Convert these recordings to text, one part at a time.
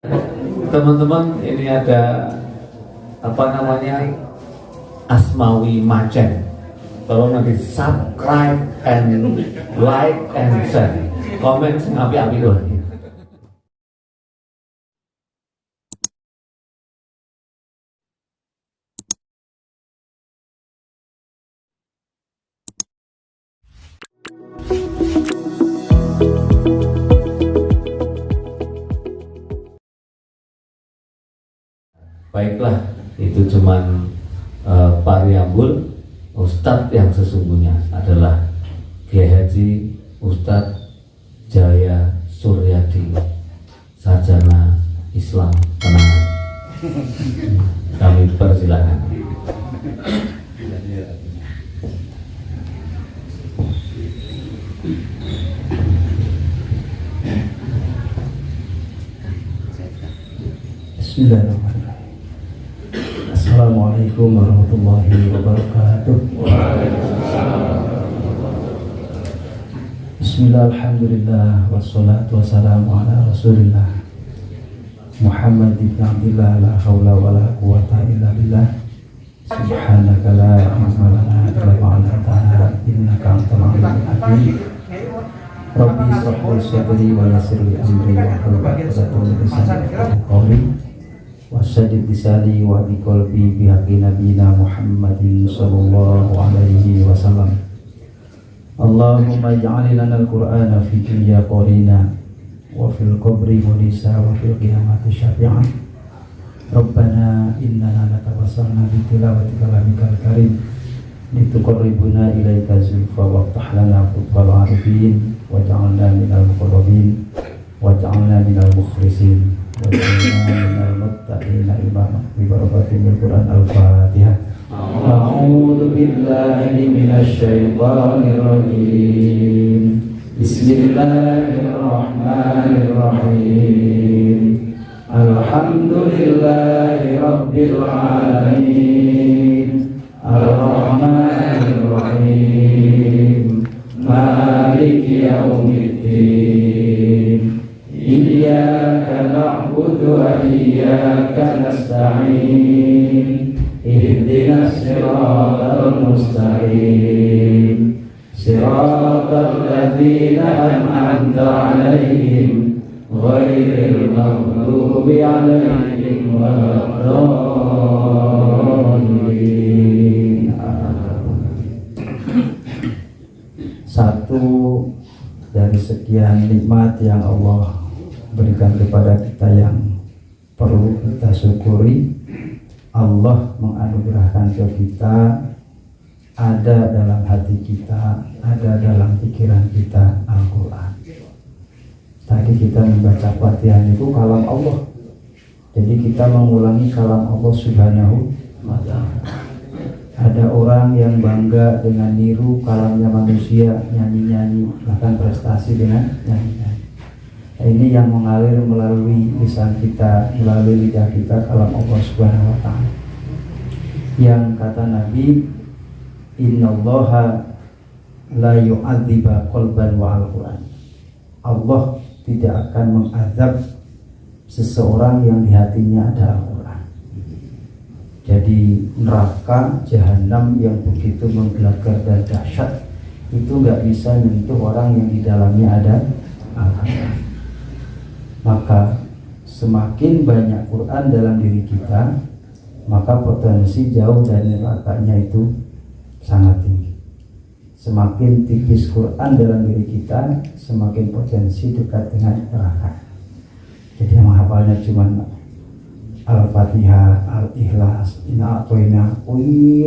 Teman-teman, ini ada apa namanya, Asmawi Macen. Tolong nanti subscribe and like and share, komen api-api loh. Baiklah, itu cuman Pak Riambul. Ustadz yang sesungguhnya adalah Kiai Haji Ustadz Jaya Suryadi, sarjana Islam Tenangan. Kami persilakan. Bismillahirrahmanirrahim. Assalamualaikum warahmatullahi wabarakatuh. Bismillah, alhamdulillah, wassalatu wassalamu ala rasulillah Muhammad ibn Abdillah, la hawla wa la quwata illa billah. Subhanaka la ilma lana illa ma 'allamtana innaka antal alimul hakim. Rabbi shrah li sadri wa yassir li amri wa hlul 'uqdatam min lisani yafqahu qawli. Wasyadid lisani wa bi qalbi bi haqqi nabiyina Muhammadin sallallahu alaihi wasallam. Allahumma ij'al lana al-Qur'ana fi dunya qarina wa fil qabri munisa wa fil qiyamati syafi'an. Rabbana innana natawassalna bi tilawati kalamikal karim lituqarribuna ilaika zulfa waftah lana futwal arifin waj'alna minal muqarrabin waj'alna minal mukhlisin waj'alna minal muttaqina imama bi barakatil Qur'an al-Fatihah. A'udzu billahi minasy syaithanir rajim. Bismillahirrahmanirrahim. Alhamdulillahi rabbil alamin. Ar-Rahmanir Rahim. Maliki yaumiddin. Iyyaka na'budu wa iyyaka nasta'in. Ihdinas siratal mustaqim. Siratal ladzina an'amta 'alaihim ghairil maghdubi 'alaihim waladdallin. Satu dari sekian nikmat yang Allah berikan kepada kita yang perlu kita syukuri, Allah menganugerahkan ke kita, ada dalam hati kita, ada dalam pikiran kita Al-Quran. Tadi kita membaca Fatihah itu kalam Allah, jadi kita mengulangi kalam Allah Subhanahu wa ta'ala. Ada orang yang bangga dengan niru kalamnya manusia, nyanyi-nyanyi, bahkan prestasi dengan nyanyi-nyanyi. Ini yang mengalir melalui lisan kita, melalui lidah kita, kalam Allah Subhanahu wa ta'ala. Yang kata Nabi, innallaha la yu'adziba qalban wa al-Quran. Allah tidak akan mengazab seseorang yang di hatinya ada Al-Quran. Jadi neraka jahanam yang begitu menggelagar dan dahsyat itu nggak bisa menyentuh orang yang di dalamnya ada Al-Quran. Maka semakin banyak Quran dalam diri kita, maka potensi jauh dari nerakanya itu sangat tinggi. Semakin tipis Quran dalam diri kita, semakin potensi dekat dengan neraka. Jadi yang menghafalnya cuma Al-Fatihah, Al-Ikhlas, Inna Atoina,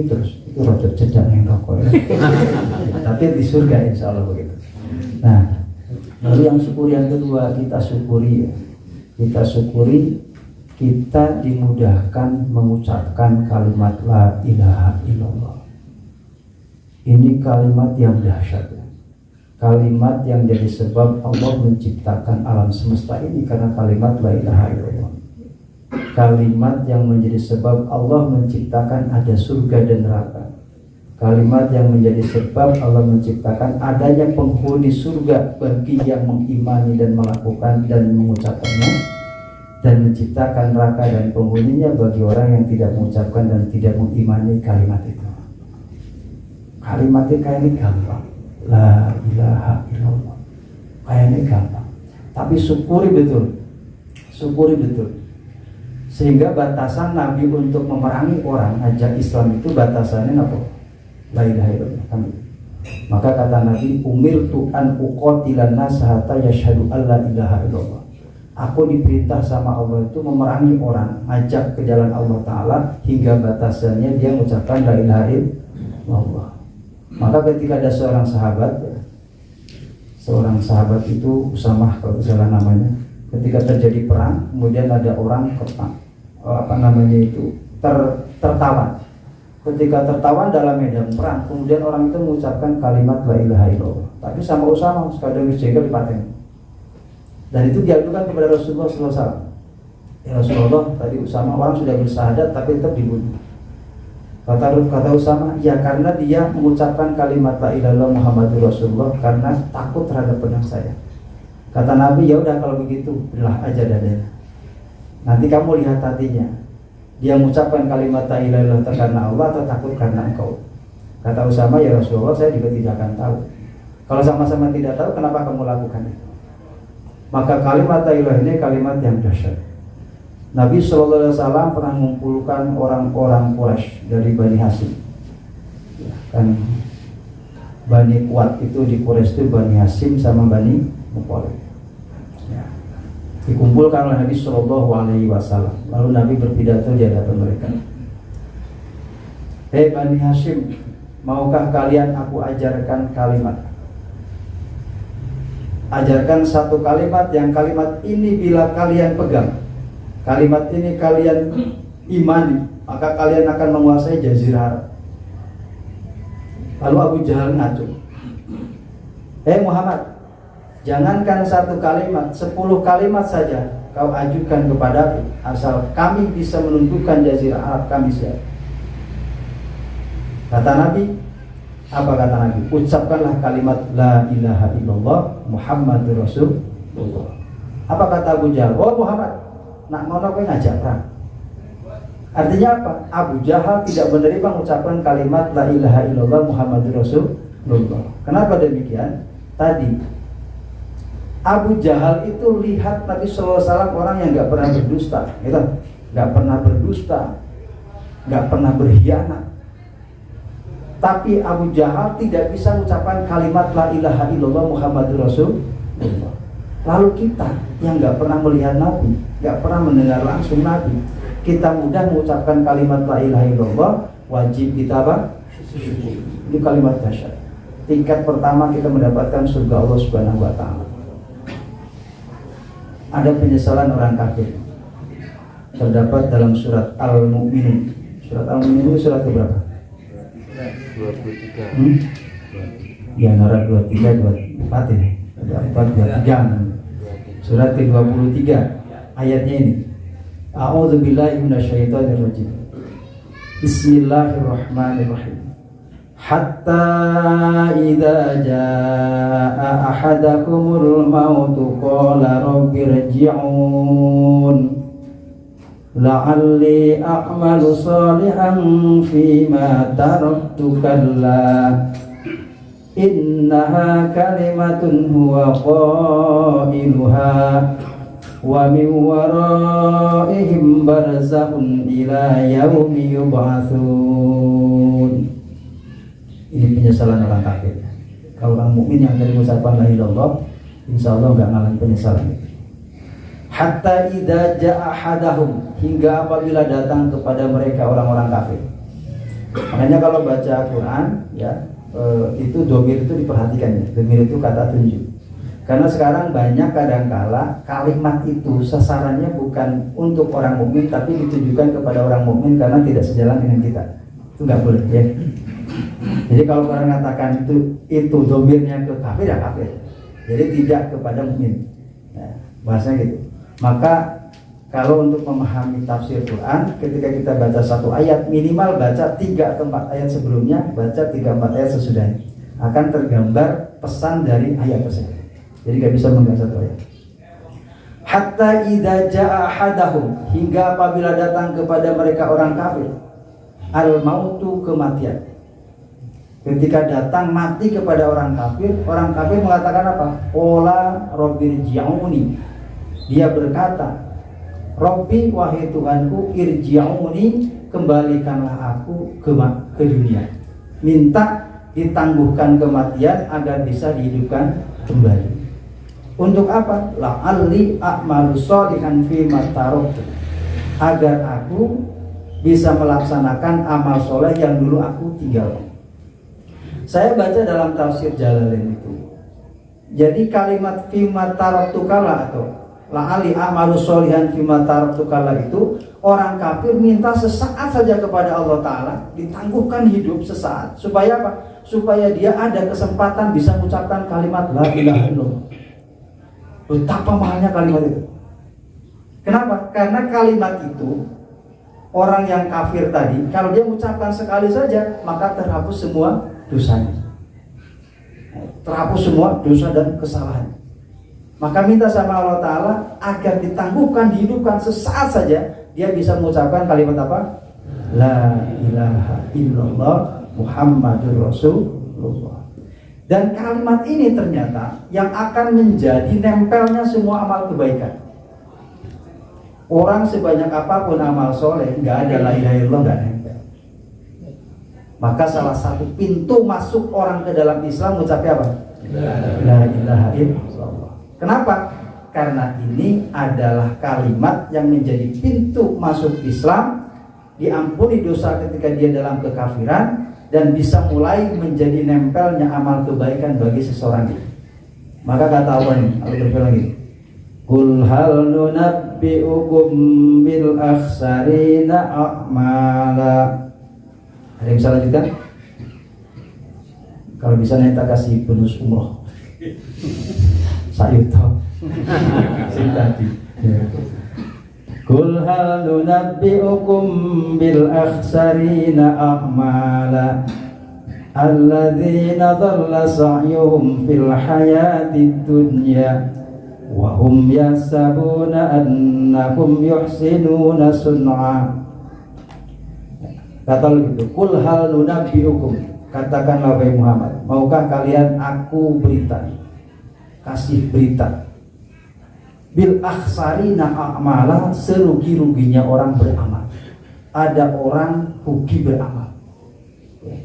terus itu roda cedak yang rokok ya. Tapi di surga insya Allah begitu. Nah, lalu yang syukur yang kedua, kita syukuri kita dimudahkan mengucapkan kalimat la ilaha illallah. Ini kalimat yang dahsyat ya. Kalimat yang jadi sebab Allah menciptakan alam semesta ini karena kalimat la ilaha illallah. Kalimat yang menjadi sebab Allah menciptakan ada surga dan neraka. Kalimat yang menjadi sebab Allah menciptakan adanya penghuni surga bagi yang mengimani dan melakukan dan mengucapkannya. dan menciptakan neraka dan penghuninya bagi orang yang tidak mengucapkan dan tidak mengimani kalimat itu. Kalimatnya kayak ini gampang, la ilaha illallah, kayak ini gampang, tapi syukuri betul, sehingga batasan Nabi untuk memerangi orang ajak Islam itu batasannya apa? La ilaha illallah. Maka kata Nabi, umirtu an uqatilan nas hatta yashhadu an la ilaha illallah. Aku diperintah sama Allah itu memerangi orang, ajak ke jalan Allah Ta'ala hingga batasannya dia mengucapkan la ilaha illallah. Maka ketika ada seorang sahabat itu Usamah kalau salah namanya, ketika terjadi perang, kemudian ada orang tertawan. Ketika tertawan dalam medan perang, kemudian orang itu mengucapkan kalimat la ilaha illallah. Tapi sama Usamah sekadar dijegal dipaten. Dan itu diadukan kepada Rasulullah SAW. Ya Rasulullah, tadi Usamah orang sudah bersyahadat tapi tetap dibunuh. Kata Usamah, ya karena dia mengucapkan kalimat la ilaha illallah Muhammadur Rasulullah karena takut terhadap pedang saya. Kata Nabi, ya udah kalau begitu belah aja dadanya. Nanti kamu lihat hatinya. Dia mengucapkan kalimat la ilaha illallah karena Allah atau takut karena engkau. Kata Usamah, ya Rasulullah, saya juga tidak akan tahu. Kalau sama-sama tidak tahu, kenapa kamu lakukan itu? Maka kalimat la ilaha ini kalimat yang dahsyat. Nabi SAW pernah mengumpulkan orang-orang Quraisy dari Bani Hashim. Kan Bani Kuat itu di Quraisy itu Bani Hashim sama Bani Muthalib. Ya. Dikumpulkan oleh Nabi SAW. Lalu Nabi berpidato di hadapan mereka. Hei Bani Hashim, maukah kalian aku ajarkan kalimat? Ajarkan satu kalimat yang kalimat ini bila kalian pegang, kalimat ini kalian imani, maka kalian akan menguasai Jazirah Arab. Lalu Abu Jahal ngacu. Hei Muhammad, jangankan satu kalimat, 10 kalimat saja kau ajukan kepadaku, asal kami bisa menentukan Jazirah Arab, kami siap. Kata Nabi, apa kata Nabi? Ucapkanlah kalimat la ilaha illallah Muhammadur Rasulullah. Apa kata Abu Jahal? Oh Muhammad, nak ngono kowe ngajak perang. Artinya apa? Abu Jahal tidak menerima mengucapkan kalimat la ilaha illallah Muhammadur Rasulullah. Kenapa demikian? Tadi Abu Jahal itu lihat Nabi SAW orang yang nggak pernah berdusta, gitu, nggak pernah berdusta, nggak pernah berkhianat. Tapi Abu Jahal tidak bisa mengucapkan kalimat la ilaha illallah Muhammadur Rasulullah. Lalu kita yang nggak pernah melihat Nabi, nggak pernah mendengar langsung Nabi, kita mudah mengucapkan kalimat la ilaha illallah, wajib kita apa? Ini kalimat dahsyat. Tingkat pertama kita mendapatkan surga Allah Subhanahu wa Ta'ala. Ada penyesalan orang kafir terdapat dalam surat Al-Mu'minun. Surat Al-Mu'minun surat berapa? 23. Ya, narat 23, 24 ini. Ada 4, 23. Surat ke-23 ayatnya ini. A'udzubillahi minasyaitonirrajim. Bismillahirrahmanirrahim. Hatta idza jaa ahadakumul mautu qala rabbirji'un la'alli a'malu salihan fima taraktu kalla innaha kalimatun huwa qailuha wa min waraihim barzakhun ila yaumi yub'atsun. Ini penyesalan orang kafir. Kalau orang mukmin yang tadi mengucapkan la ilaha illallah, insyaallah enggak ngalamin penyesalan itu. Hatta idza jaa ahadahum, hingga apabila datang kepada mereka orang-orang kafir. Makanya kalau baca Quran ya, itu domir itu diperhatikan ya. Domir itu kata tunjuk. Karena sekarang banyak kadangkala kalimat itu sasarannya bukan untuk orang mukmin tapi ditujukan kepada orang mukmin karena tidak sejalan dengan kita. Itu enggak boleh ya. Jadi kalau orang mengatakan itu domirnya ke kafir ya kafir. Jadi tidak kepada mukmin. Nah, bahasanya gitu. Maka kalau untuk memahami tafsir Quran, ketika kita baca satu ayat, minimal baca 3 atau 4 ayat sebelumnya, baca 3-4 ayat sesudahnya, akan tergambar pesan dari ayat tersebut. Jadi gak bisa menggak satu ayat. hatta idza jaa ahadahum, hingga apabila datang kepada mereka orang kafir, al mautu, kematian. Ketika datang mati kepada orang kafir mengatakan apa? Qala rabbirji'uni. Dia berkata, Rabbi, wahai Tuhanku, irji'uni, kembalikanlah aku ke dunia. Minta ditangguhkan kematian agar bisa dihidupkan kembali. Untuk apa? La'alli a'malu sholihan fima taraktu, agar aku bisa melaksanakan amal soleh yang dulu aku tinggalkan. Saya baca dalam tafsir Jalalain itu. Jadi kalimat fima taraktu kala atau la'alli a'malu sholihan fima taraktu kala itu, orang kafir minta sesaat saja kepada Allah Ta'ala, ditangguhkan hidup sesaat. Supaya apa? Supaya dia ada kesempatan bisa mengucapkan kalimat la ilaha illallah. Betapa mahalnya kalimat itu. Kenapa? Karena kalimat itu, orang yang kafir tadi, kalau dia mengucapkan sekali saja, maka terhapus semua dosanya. Terhapus semua dosa dan kesalahan. Maka minta sama Allah Ta'ala agar ditangguhkan, dihidupkan sesaat saja, dia bisa mengucapkan kalimat apa? La ilaha illallah Muhammadur Rasulullah. Dan kalimat ini ternyata yang akan menjadi nempelnya semua amal kebaikan. Orang sebanyak apapun amal soleh, nggak ada la ilaha illallah, nggak nempel. Maka salah satu pintu masuk orang ke dalam Islam mengucapkan apa? La ilaha illallah. Kenapa? Karena ini adalah kalimat yang menjadi pintu masuk Islam, diampuni dosa ketika dia dalam kekafiran, dan bisa mulai menjadi nempelnya amal kebaikan bagi seseorang itu. Maka kata Allah ini, Allah berfirman lagi, Qul hal nunabbi'ukum bil akhsarina a'mala. Ada yang bisa lanjutkan? Kalau bisa nanti kita kasih bonus umroh. Sayuto. Sintati. Qul hal nunabbi'ukum bil akhsarina a'mala alladzina dhalla sa'yuhum fil hayatid dunya wa hum yahsabuna annahum yuhsinuna sun'a. Kata begitu, qul hal nunabbi'ukum, katakanlah wahai Muhammad, maukah kalian aku berita, kasih berita, bil akhsarina a'mala, serugi-ruginya orang beramal. Ada orang rugi beramal.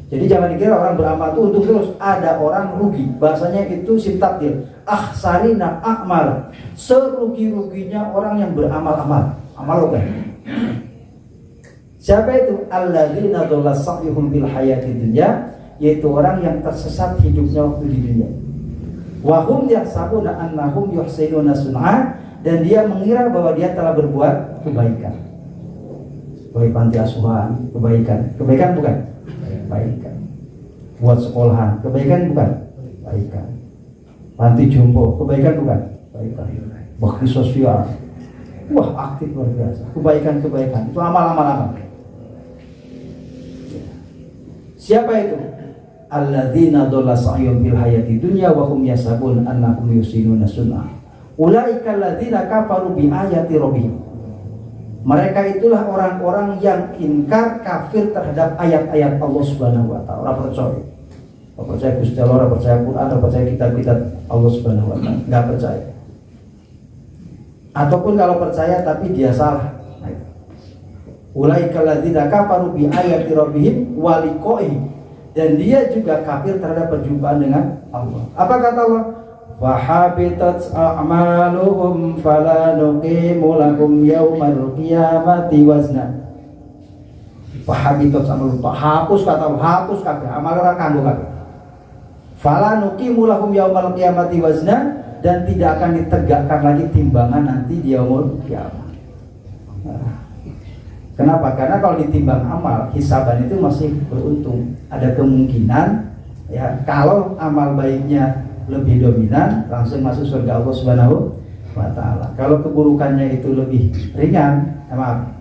Jadi jangan dikira orang beramal itu untung terus. Ada orang rugi. Bahasanya itu sintaktil. Akhsarina a'mala, serugi-ruginya orang yang beramal-amal. Amal oke. Siapa itu? Alladzina dhalla sa'yuhum fil hayatid dunya, yaitu orang yang tersesat hidupnya waktu di dunia. Wa hum yahsabuna annahum yuhsinuna sun'a, dan dia mengira bahwa dia telah berbuat kebaikan. Baik panti asuhan, kebaikan. Kebaikan bukan? Kebaikan. Buat sekolahan, kebaikan bukan? Kebaikan. Panti jompo, kebaikan bukan? Kebaikan. Bakti sosial. Wah, aktif luar biasa. Kebaikan-kebaikan. Itu amal-amal. Siapa itu? Alladzina dhalla sa'yuhum fil hayati dunya wa hum yahsabun annahum yuhsinuna sun'a. Ulaika alladzina kafaru bi ayati rabbihim. Mereka itulah orang-orang yang ingkar, kafir terhadap ayat-ayat Allah Subhanahu wa taala. Ora percaya. Ora percaya Gusti Allah, ora percaya Quran, ora percaya kitab-kitab Allah Subhanahu wa taala. Enggak percaya. Ataupun kalau percaya tapi dia salah. Ulaika alladzina kafaru bi ayati rabbihim wa liqa'ihi, dan dia juga kafir terhadap perjumpaan dengan Allah. Apa kata Allah? Wa habitat a'maluhum fala nuqimu lahum yaumal qiyamati wazna. Wa habitat a'maluhum, hapus kata Allah, hapus kabeh amal ora kanggo kabeh. Fala nuqimu lahum yaumal qiyamati wazna, dan tidak akan ditegakkan lagi timbangan nanti di yaumul qiyamah. Kenapa? Karena kalau ditimbang amal, hisaban itu masih beruntung. Ada kemungkinan ya, kalau amal baiknya lebih dominan, langsung masuk surga Allah Subhanahu wa taala. Kalau keburukannya itu lebih ringan,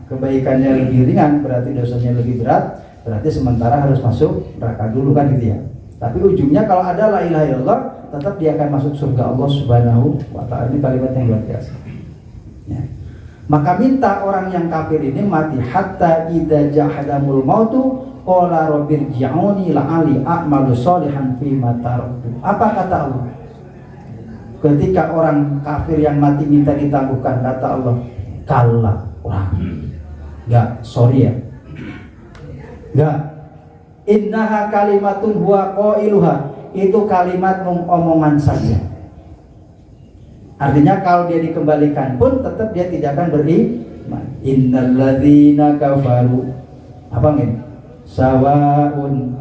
kebaikannya lebih ringan, berarti dosanya lebih berat, berarti sementara harus masuk neraka dulu kan gitu ya. Tapi ujungnya kalau ada la ilaha illallah, tetap dia akan masuk surga Allah Subhanahu wa taala. Ini kalimat yang luar biasa. Ya. Maka minta orang yang kafir ini mati hatta idza jahadamul mautu qala rabbirji'uni la'ali a'malu sholihan fima taraktu. Apa kata Allah? Ketika orang kafir yang mati minta ditangguhkan, kata Allah, kalla, orang enggak, sorry ya, enggak, innaha kalimatun huwa qailuha, itu kalimat omongan saja. Artinya kalau dia dikembalikan pun tetap dia tidak akan beriman. Innal ladzina kafaru, apa nih? Sawaun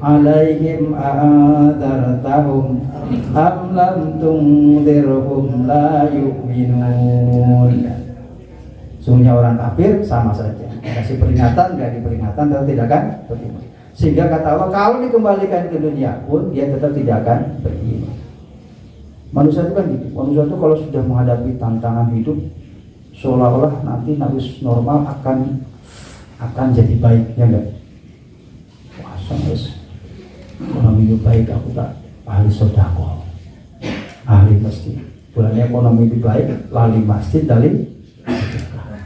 alaihim a'adzartahum am lam tunzirhum la yu'minun. Sungguhnya orang kafir sama saja, kasih peringatan nggak diperingatan tetap tidak akan beriman. Sehingga kata Allah, kalau dikembalikan ke dunia pun dia tetap tidak akan beriman. Manusia itu kan gitu. Manusia itu kalau sudah menghadapi tantangan hidup, seolah-olah nanti nafsu normal akan jadi baik, ya enggak? Wah, sangat ekonomi itu baik, aku tak ahli sedekah, ahli masjid. Bulannya ekonomi itu baik, lali masjid, dalil sedekah.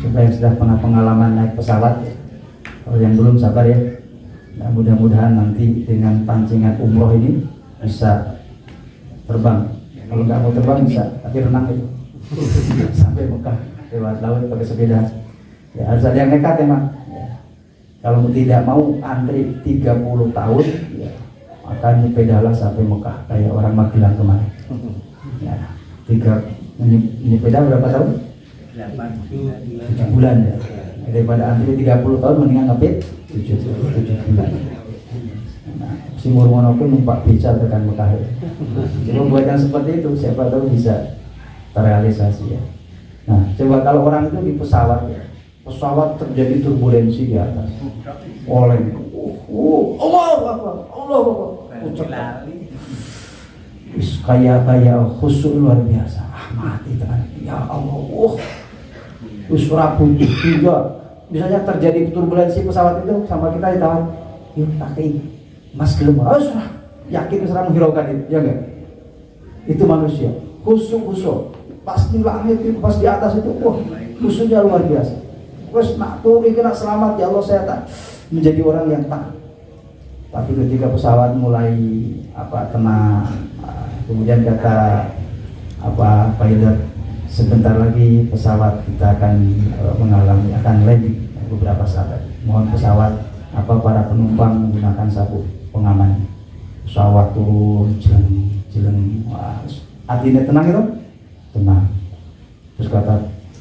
Coba yang sudah pernah pengalaman naik pesawat, kalau yang belum sabar ya. Nah, mudah-mudahan nanti dengan pancingan umroh ini bisa terbang. Kalau nggak mau terbang bisa, tapi renang itu sampai Mekah lewat laut pakai sepeda. Ya, harus ada yang nekat emang. Ya. Kalau tidak mau antri 30 tahun, ya, akan nyepedalah sampai Mekah kayak orang Magelang kemarin. Ya, nyepeda berapa tahun? 7 bulan ya. Daripada antri 30 tahun mendingan ngepit 7 bulan. Nah, si Murmonoke numpak beca tekan Mekah. Coba buat yang seperti itu, siapa tahu bisa terrealisasi ya. Nah, coba kalau orang itu di pesawat ya, pesawat terjadi turbulensi di atas, oleng, Allah, kayak khusyuk luar biasa, mati tekan, ya Allah, rapuh juga. Misalnya terjadi turbulensi pesawat itu sama kita ditawar, yuk pakai mas gelem, yakin serang menghiraukan itu, ya enggak? Itu manusia, khusyuk, pas di langit itu, pas di atas itu, wah, khusyuknya luar biasa. Terus nak turun kena selamat, ya Allah saya tak menjadi orang yang taat. Tapi ketika pesawat mulai tenang, kemudian kata pilot, sebentar lagi pesawat kita akan mengalami landing beberapa saat. Mohon pesawat para penumpang menggunakan sabuk pengaman. Pesawat turun, jeleng, artinya tenang itu, tenang. Terus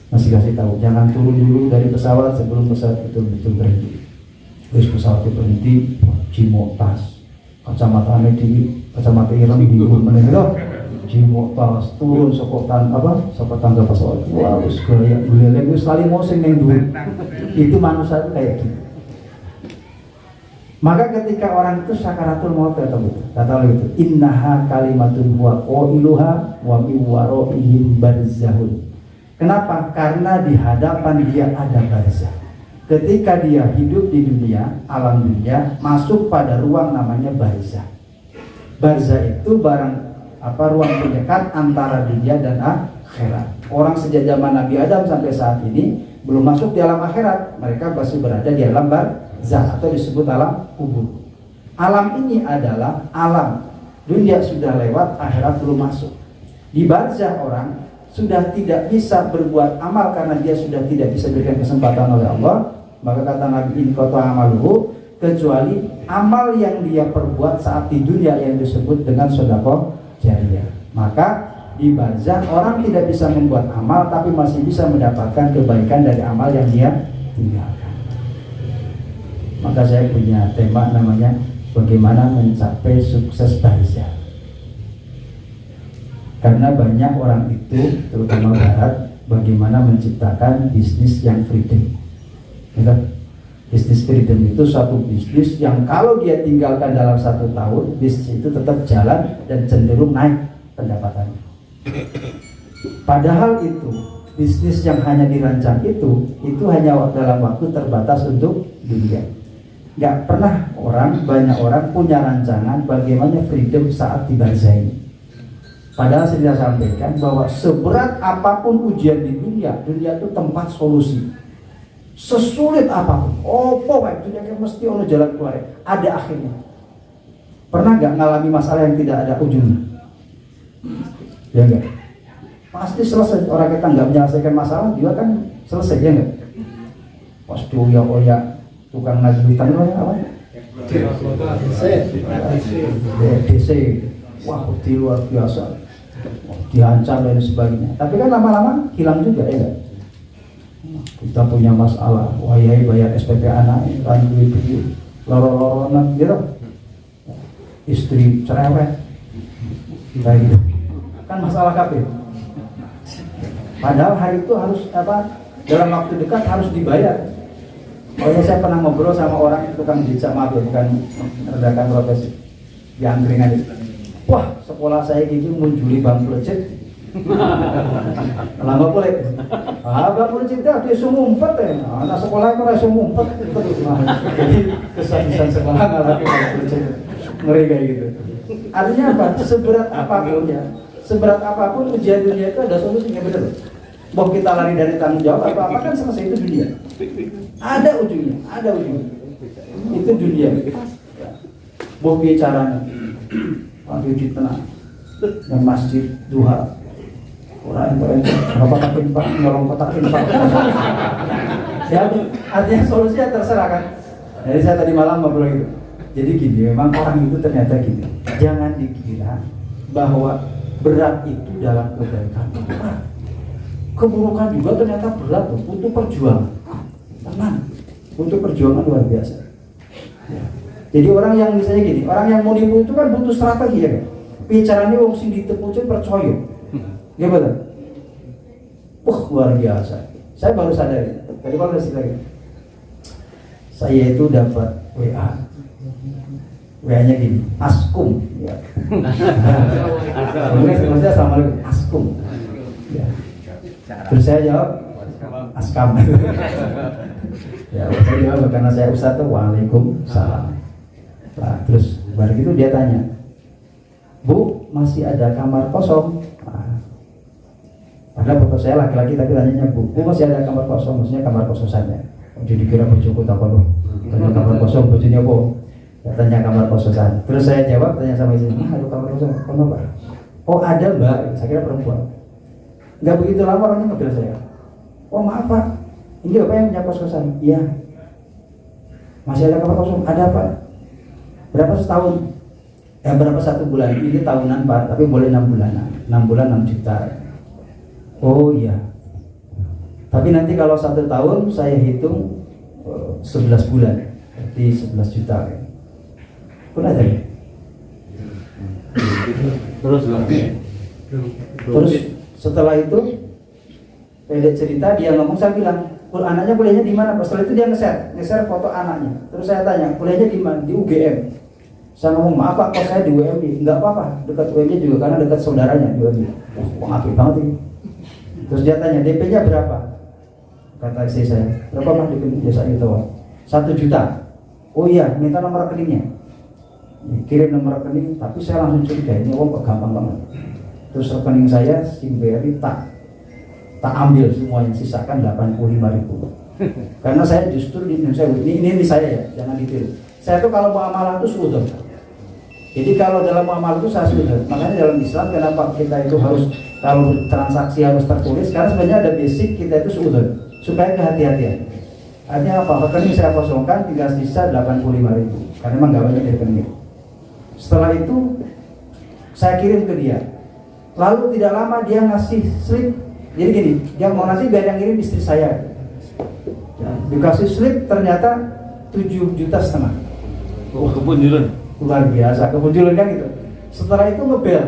masih kasih tahu, jangan turun dulu dari pesawat sebelum pesawat betul-betul berhenti. Terus pesawat itu berhenti, jimok tas, kacamata ireng di menit itu, jimok tas turun sokotan tangga pesawat. Wah, terus gaya buleleng itu sekali mosing yang dulu. Itu manusia itu kayak gitu. Maka ketika orang itu sakaratul maut kata Allah itu, innaha kalimatun huwa qailuha wa min waraihim barzahun. Kenapa? Karena di hadapan dia ada barzah. Ketika dia hidup di dunia, alam dunia, masuk pada ruang namanya barzah. Barzah itu ruang penyekat antara dunia dan akhirat. Orang sejak zaman Nabi Adam sampai saat ini belum masuk di alam akhirat, mereka masih berada di alam barzah atau disebut alam kubur. Alam ini adalah alam dunia sudah lewat, akhirat belum masuk. Di barzah orang sudah tidak bisa berbuat amal karena dia sudah tidak bisa berikan kesempatan oleh Allah. Maka kata Nabi, in qata amaluhu, kecuali amal yang dia perbuat saat di dunia yang disebut dengan sedekah jariyah. Maka di barzah orang tidak bisa membuat amal tapi masih bisa mendapatkan kebaikan dari amal yang dia tinggalkan. Maka saya punya tema namanya bagaimana mencapai sukses barzah. Karena banyak orang itu, terutama barat, bagaimana menciptakan bisnis yang freedom. Ya, bisnis freedom itu suatu bisnis yang kalau dia tinggalkan dalam 1 tahun, bisnis itu tetap jalan dan cenderung naik pendapatannya. Padahal itu bisnis yang hanya dirancang itu hanya dalam waktu terbatas untuk dunia. Gak pernah banyak orang punya rancangan bagaimana freedom saat di barzah ini. Padahal saya sampaikan bahwa seberat apapun ujian di dunia, dunia itu tempat solusi. Sesulit apapun, pokoknya dunia kan mesti ono jalan keluar, ada akhirnya. Pernah nggak ngalami masalah yang tidak ada ujungnya? Ya enggak? Pasti selesai. Orang kita nggak menyelesaikan masalah, juga kan selesai, ya enggak? Pasti oyak tukang nagih utang apa? DC. Wah, itu luar biasa. Diancam dan sebagainya. Tapi kan lama-lama hilang juga, ya enggak? Kita punya masalah, wayai bayar SPP anak, kan duit loro-loronan gitu. Istri cerewet, kayak gitu. Kan masalah kabeh. Padahal hari itu harus dalam waktu dekat harus dibayar. Saya pernah ngobrol sama orang tukang becak, maaf ya, bukan meredakan protes yang keringan itu. Wah, sekolah saya gitu menjuli bang pelecet. Lama boleh. Bang pelecet dah dia ngumpet ya. Anak sekolah itu rasa ngumpet. Jadi kesan-kesan sekolah ngalamin bang pelecet. Ngeri kayak gitu. Artinya apa? Seberat apapun ya, seberat apapun ujian dunia itu ada solusinya, benar. Mau kita lari dari tanggung jawab apa kan selesai, itu dunia. Ada ujungnya, ada ujungnya. Itu dunia. Mau bicaranya, waktu di tengah yang masjid duha, orang kotakin pak, nyolong kotakin pak. Ya, artinya solusinya terserah kan. Jadi saya tadi malam ngobrol gitu. Jadi gini, memang orang itu ternyata gini. Jangan dikira bahwa berat itu dalam kebaikan itu berat. Keburukan juga ternyata berat, butuh perjuangan. Tenang, butuh perjuangan luar biasa. Ya. Jadi orang yang misalnya gini, orang yang mau nipu itu kan butuh strategi ya kan. Bicaranya wong sing ditepucin percaya. Ya betul. Luar biasa. Saya baru sadar. Tadi kalau lagi. Saya itu dapat WA. WA-nya gini, askum. Ya. Maksudnya assalamualaikum, askum. Ya. Terus saya jawab, askam. Ya, saya jawab karena saya ustaz tuh, waalaikumsalam. Nah, terus baru itu dia tanya, Bu, masih ada kamar kosong? Nah, padahal foto saya laki-laki tapi tanyanya, Bu, masih ada kamar kosong? Maksudnya kamar kosong saja. Jadi kira bojoku tak apa loh. Tanya kamar kosong, bojonya apa? Tanya kamar kosong saja. Terus saya jawab, tanya sama istri, ada kamar kosong? Kenapa? Oh ada mbak, saya kira perempuan. Gak begitu lama orangnya ngebil saya. Oh maaf Pak, ini Bapak yang punya kos-kosan? Iya. Masih ada kamar kosong? Ada Pak. Berapa setahun? Berapa satu bulan? Ini tahunan Pak, tapi boleh 6 bulanan. 6 bulan 6 juta. Oh iya. Tapi nanti kalau 1 tahun saya hitung 11 bulan, berarti 11 juta. Pun ada ya? Terus setelah itu pendek cerita dia ngomong, saya bilang, anaknya kuliahnya di mana? Setelah itu dia nge-share foto anaknya. Terus saya tanya, kuliahnya di mana? Di UGM. Saya ngomong, maaf Pak, kok saya di UMI? Enggak apa-apa, dekat UMI juga karena dekat saudaranya di UMI. Wah, apik banget ini. Terus dia tanya, DP-nya berapa? Kata istri saya, berapa Mas DP? Ya saya tahu, 1 juta. Oh iya, minta nomor rekeningnya. Kirim nomor rekening, tapi saya langsung curiga, ini kok gampang banget. Terus rekening saya SIMBRI tak ambil semua, yang sisakan 85.000. Karena saya justru ini saya ya, jangan ditiru. Saya tuh kalau muamalah itu suudzon. Jadi kalau dalam muamalah itu saya suudzon. Makanya dalam Islam kenapa kita itu harus, kalau transaksi harus tertulis, karena sebenarnya ada basic kita itu suudzon, supaya kehati-hatian. Artinya apa? Rekening saya kosongkan, tinggal sisa 85.000. Karena memang gak banyak di rekening. Setelah itu saya kirim ke dia. Lalu tidak lama dia ngasih slip. Jadi gini, dia mau ngasih biar yang ngirim istri saya. Ya, dikasih slip ternyata 7,5 juta. Oh, kepunjulan. Luar biasa, kepunjulan kan gitu. Setelah itu ngebel.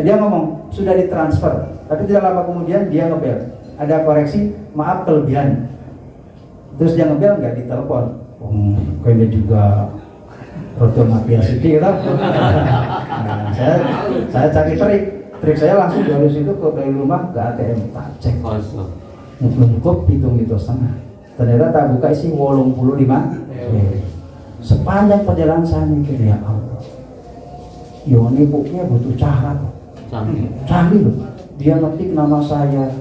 Dia ngomong sudah ditransfer, tapi tidak lama kemudian dia ngebel. Ada koreksi, maaf kelebihan. Terus dia ngebel nggak ditelepon. Kayaknya juga rotor mafia sedikit lah. Nah, saya cari trik saya langsung dari situ dari rumah ke ATM, tak cek. Cukup hitung itu setengah. Ternyata tak buka isi 85. Sepanjang perjalanan saya mikir, ya Allah, ini buknya butuh cara. Canggih loh. Dia ngetik nama saya.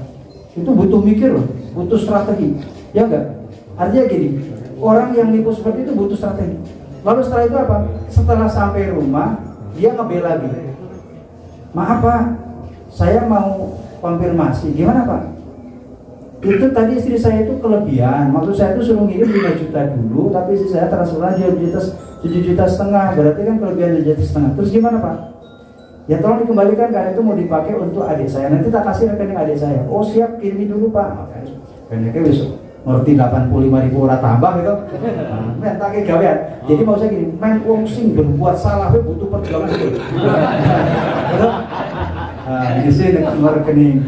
Itu butuh mikir loh, butuh strategi. Ya enggak? Artinya gini, orang yang nipu seperti itu butuh strategi. Lalu setelah itu apa? Setelah sampai rumah, dia ngebel lagi. Maaf Pak, saya mau konfirmasi. Gimana Pak? Itu tadi istri saya itu kelebihan. Maksud saya itu suruh ngirim 5 juta dulu, tapi istri saya transferan 7,5 juta. Berarti kan kelebihan 7,5 juta. Terus gimana Pak? Ya tolong dikembalikan karena itu mau dipakai untuk adik saya. Nanti tak kasih rekening adik saya. Oh siap, kirimi dulu Pak. Kayaknya besok ngerti 85.000 orang tambah gitu. Nah, tak kayak gawean. Jadi mau saya gini, main wong sing berbuat salah butuh perjuangan itu. Nah, di sini rekening.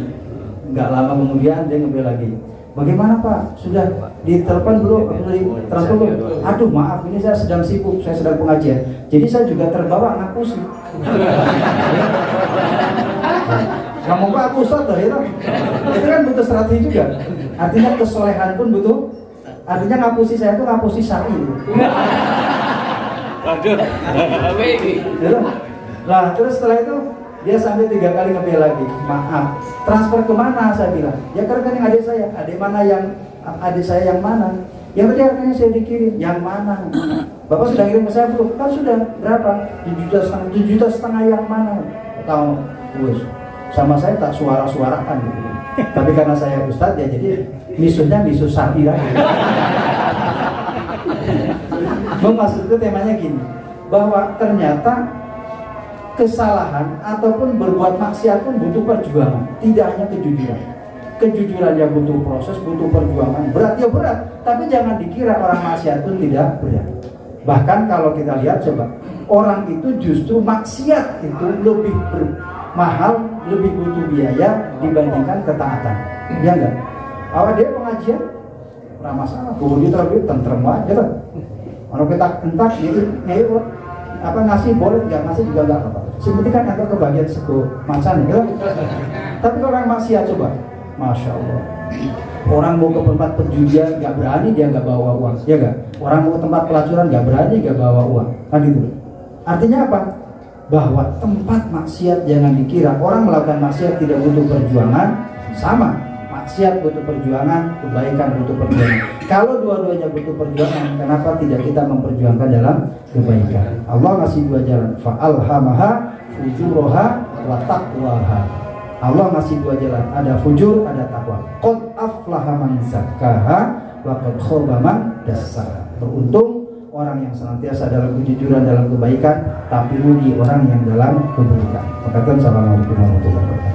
Nggak lama kemudian dia ngebel lagi. Bagaimana Pak? Sudah ditelepon belum? Sudah ditransfer belum? Aduh maaf, ini saya sedang sibuk, saya sedang pengajian. Jadi saya juga terbawa ngapusi. Kamu Pak aku ustad dah itu. Itu kan butuh strategi juga. Artinya kesolehan pun butuh. Artinya ngapusi saya itu ngapusi syar'i. Waduh. Nah terus setelah itu dia sampai 3 kali ngebel lagi. Maaf, transfer kemana? Saya bilang. Ya ke rekening adik saya. Adik saya yang mana? Yang tadi rekeningnya saya dikirim. Yang mana? Bapak sudah kirim ke saya belum? Kan sudah. Berapa? 7,5 juta yang mana? Tahu? Wes. Sama saya tak suara-suarakan gitu. Tapi karena saya ustadz ya jadi misuhnya misu syar'i lagi. Maksudku temanya gini, bahwa ternyata kesalahan ataupun berbuat maksiat pun butuh perjuangan, tidak hanya kejujuran. Kejujuran yang butuh proses, butuh perjuangan. Berat ya berat, tapi jangan dikira orang maksiat pun tidak berat. Bahkan kalau kita lihat coba, orang itu justru maksiat itu lebih mahal, lebih butuh biaya dibandingkan ketaatan. Ya enggak? Awal dia pengajian, nggak masalah. Kemudian terlebih tentrem aja kan. Kalau kita entak gitu, ngasih boleh, nggak ngasih juga nggak apa-apa. Seperti kan ada kebagian sego macan gitu. Tapi kalau orang maksiat coba, masya Allah. Orang mau ke tempat perjudian nggak berani, dia nggak bawa uang, ya nggak? Orang mau ke tempat pelacuran nggak berani, nggak bawa uang, kan gitu. Artinya apa? Bahwa tempat maksiat jangan dikira orang melakukan maksiat tidak butuh perjuangan, sama. Maksiat butuh perjuangan, kebaikan butuh perjuangan. Kalau dua-duanya butuh perjuangan, kenapa tidak kita memperjuangkan dalam kebaikan? Allah ngasih 2 jalan, fa'alhamaha fujuraha wa taqwaha. Allah ngasih 2 jalan, ada fujur, ada takwa. Qad aflaha man zakkaha wa qad khaba man dassaha. Beruntung orang yang senantiasa dalam kejujuran, dalam kebaikan, tapi rugi orang yang dalam keburukan. Maka assalamualaikum warahmatullahi wabarakatuh.